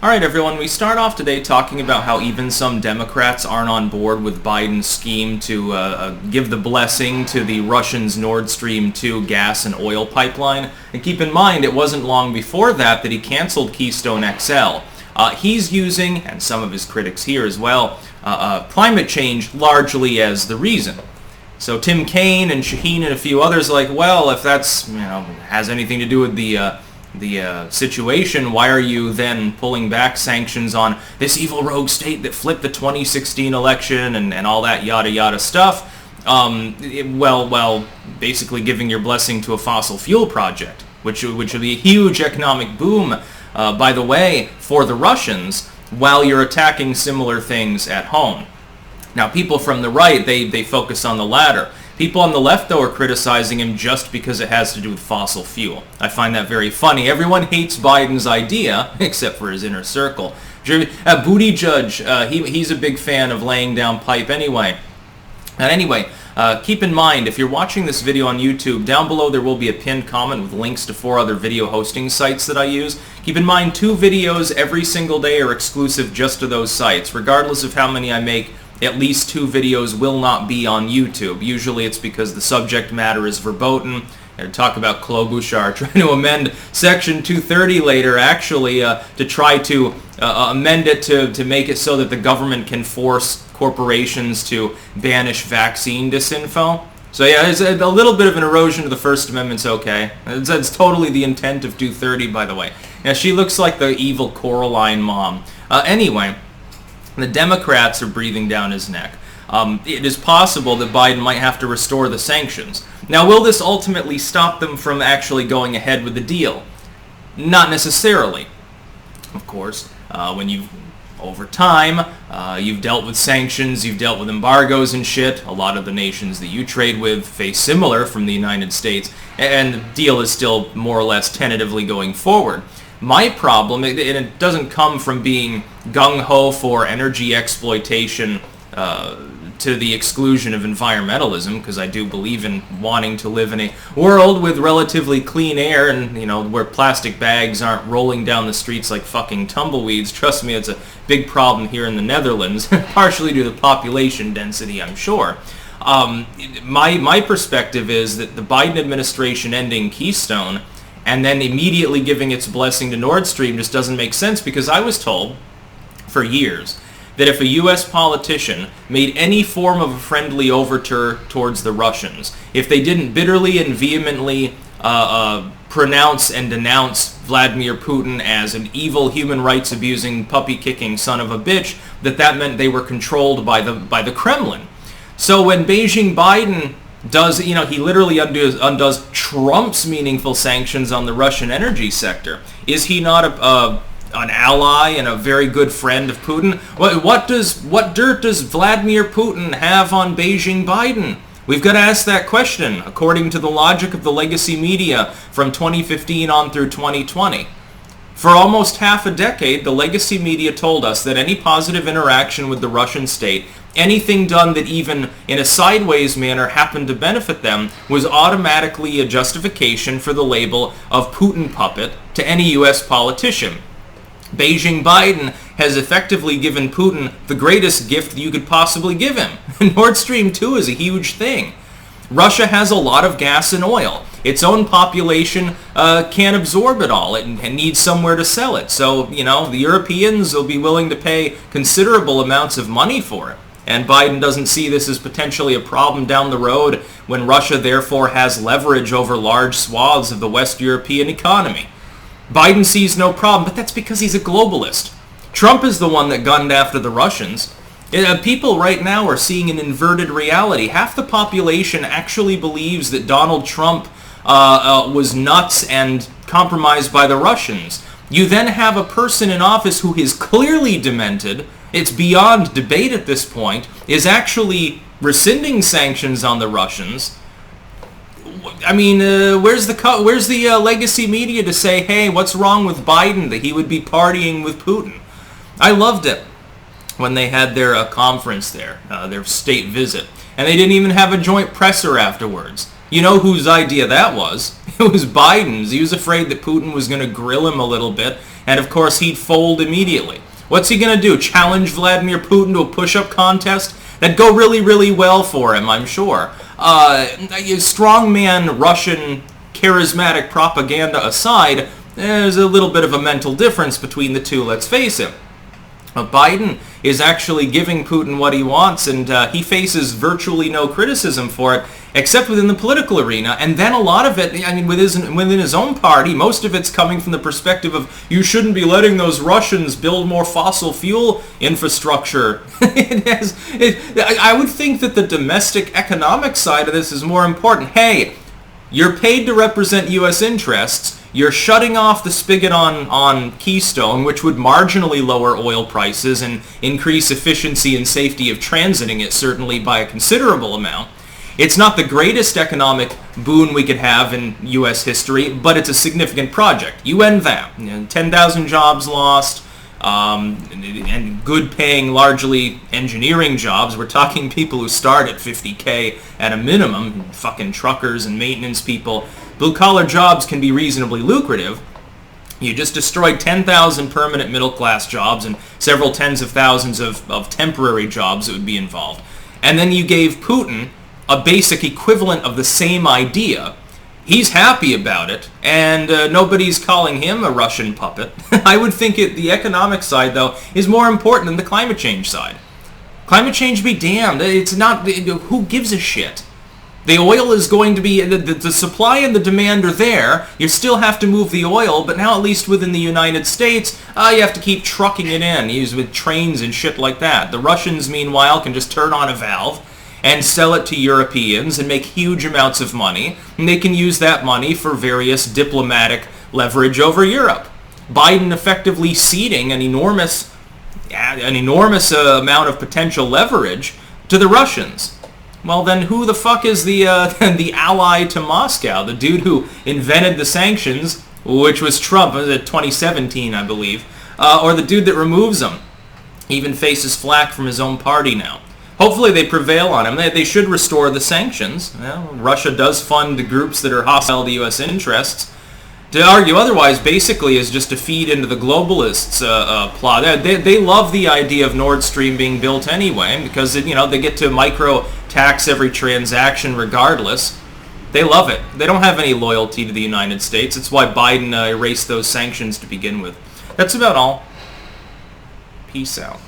Alright everyone, we start off today talking about how even some Democrats aren't on board with Biden's scheme to give the blessing to the Russians' Nordstream 2 gas and oil pipeline. And keep in mind, it wasn't long before that he canceled Keystone XL. He's using, and some of his critics here as well, climate change largely as the reason. So Tim Kaine and Shaheen and a few others are like, well, if that's, has anything to do with the situation, why are you then pulling back sanctions on this evil rogue state that flipped the 2016 election and all that yada yada stuff? Basically giving your blessing to a fossil fuel project, which would be a huge economic boom, by the way, for the Russians, while you're attacking similar things at home. Now, people from the right, they focus on the latter. People on the left, though, are criticizing him just because it has to do with fossil fuel. I find that very funny. Everyone hates Biden's idea, except for his inner circle. Buttigieg, he's a big fan of laying down pipe anyway. And anyway, keep in mind, if you're watching this video on YouTube, down below there will be a pinned comment with links to 4 other video hosting sites that I use. Keep in mind, 2 videos every single day are exclusive just to those sites. Regardless of how many I make, at least 2 videos will not be on YouTube. Usually it's because the subject matter is verboten. I talk about Klobuchar trying to amend Section 230 later, actually, to try to amend it to make it so that the government can force corporations to banish vaccine disinfo. So yeah, it's a little bit of an erosion to the First Amendment's okay. It's totally the intent of 230, by the way. Yeah, she looks like the evil Coraline mom. Anyway, the Democrats are breathing down his neck. It is possible that Biden might have to restore the sanctions. Now, will this ultimately stop them from actually going ahead with the deal? Not necessarily. Of course, when over time, you've dealt with sanctions, you've dealt with embargoes and shit. A lot of the nations that you trade with face similar from the United States, and the deal is still more or less tentatively going forward. My problem, and it doesn't come from being gung-ho for energy exploitation to the exclusion of environmentalism, because I do believe in wanting to live in a world with relatively clean air and, where plastic bags aren't rolling down the streets like fucking tumbleweeds. Trust me, it's a big problem here in the Netherlands, partially due to population density, I'm sure. My perspective is that the Biden administration ending Keystone and then immediately giving its blessing to Nordstream just doesn't make sense, because I was told for years that if a U.S. politician made any form of a friendly overture towards the Russians, if they didn't bitterly and vehemently pronounce and denounce Vladimir Putin as an evil, human rights abusing, puppy kicking son of a bitch, that meant they were controlled by the Kremlin. So when Beijing Biden does, he literally undoes Trump's meaningful sanctions on the Russian energy sector. Is he not an ally and a very good friend of Putin? What dirt does Vladimir Putin have on Beijing Biden? We've got to ask that question, according to the logic of the legacy media from 2015 on through 2020. For almost half a decade, the legacy media told us that any positive interaction with the Russian state, anything done that even in a sideways manner happened to benefit them, was automatically a justification for the label of Putin puppet to any U.S. politician. Beijing Biden has effectively given Putin the greatest gift you could possibly give him. Nord Stream 2 is a huge thing. Russia has a lot of gas and oil. Its own population can't absorb it all and needs somewhere to sell it. So, the Europeans will be willing to pay considerable amounts of money for it. And Biden doesn't see this as potentially a problem down the road when Russia therefore has leverage over large swaths of the West European economy. Biden sees no problem, but that's because he's a globalist. Trump is the one that gunned after the Russians. People right now are seeing an inverted reality. Half the population actually believes that Donald Trump was nuts and compromised by the Russians. You then have a person in office who is clearly demented, it's beyond debate at this point, is actually rescinding sanctions on the Russians. I mean, where's the legacy media to say, hey, what's wrong with Biden, that he would be partying with Putin? I loved it when they had their conference there, their state visit, and they didn't even have a joint presser afterwards. You know whose idea that was? It was Biden's. He was afraid that Putin was going to grill him a little bit and of course he'd fold immediately. What's he going to do? Challenge Vladimir Putin to a push-up contest? That'd go really, really well for him, I'm sure. Strongman Russian charismatic propaganda aside, there's a little bit of a mental difference between the two, let's face it. Biden is actually giving Putin what he wants, and he faces virtually no criticism for it, except within the political arena. And then a lot of it, I mean, within his own party, most of it's coming from the perspective of, you shouldn't be letting those Russians build more fossil fuel infrastructure. I would think that the domestic economic side of this is more important. Hey, you're paid to represent U.S. interests. You're shutting off the spigot on Keystone, which would marginally lower oil prices and increase efficiency and safety of transiting it, certainly by a considerable amount. It's not the greatest economic boon we could have in U.S. history, but it's a significant project. You end that. 10,000 jobs lost, and good-paying, largely engineering jobs. We're talking people who start at $50K at a minimum, fucking truckers and maintenance people. Blue-collar jobs can be reasonably lucrative. You just destroyed 10,000 permanent middle-class jobs and several tens of thousands of temporary jobs that would be involved. And then you gave Putin a basic equivalent of the same idea. He's happy about it, and nobody's calling him a Russian puppet. I would think the economic side, though, is more important than the climate change side. Climate change be damned. It's not... Who gives a shit? The oil is going to be... The supply and the demand are there. You still have to move the oil, but now at least within the United States, you have to keep trucking it in, used with trains and shit like that. The Russians, meanwhile, can just turn on a valve and sell it to Europeans and make huge amounts of money, and they can use that money for various diplomatic leverage over Europe. Biden effectively ceding an enormous amount of potential leverage to the Russians. Well, then who the fuck is the ally to Moscow? The dude who invented the sanctions, which was Trump, was it 2017, I believe, or the dude that removes them? He even faces flack from his own party now. Hopefully they prevail on him. They should restore the sanctions. Well, Russia does fund the groups that are hostile to U.S. interests. To argue otherwise, basically, is just to feed into the globalists' plot. They love the idea of Nordstream being built anyway, because they get to micro-tax every transaction regardless. They love it. They don't have any loyalty to the United States. It's why Biden erased those sanctions to begin with. That's about all. Peace out.